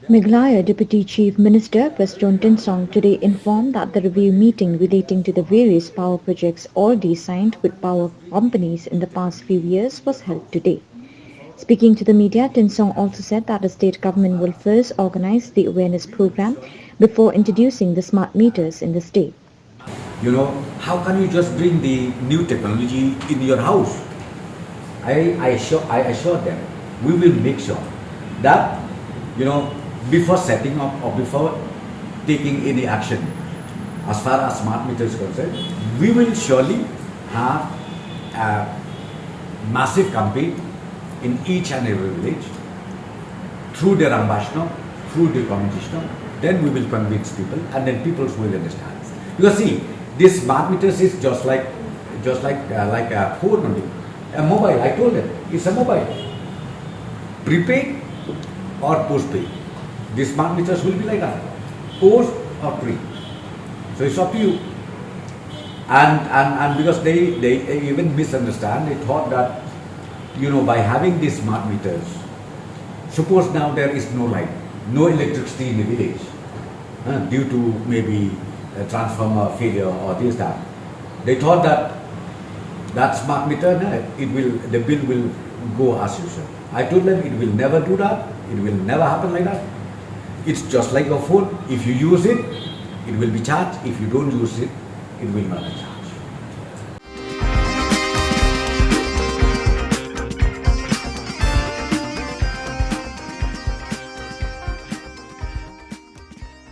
Meghalaya Deputy Chief Minister Preston Tinsong today informed that the review meeting relating to the various power projects already signed with power companies in the past few years was held today. Speaking to the media, Tinsong also said that the state government will first organize the awareness program before introducing the smart meters in the state. How can you just bring the new technology in your house? I assure them, we will make sure that, you know, before setting up or before taking any action, as far as smart meters is concerned, we will surely have a massive campaign in each and every village through their ambassador, through the competition. Then we will convince people, and then people will understand. Because see, this smart meters is just like a phone only, a mobile. I told them it's a mobile, prepaid or postpaid. These smart meters will be like that, post or pre. So it's up to you. And because they even misunderstand, they thought that, by having these smart meters, suppose now there is no light, no electricity in the village, due to maybe a transformer failure or this that. They thought that smart meter, the bill will go as usual. I told them it will never do that. It will never happen like that. It's just like your phone. If you use it, it will be charged. If you don't use it, it will not be charged.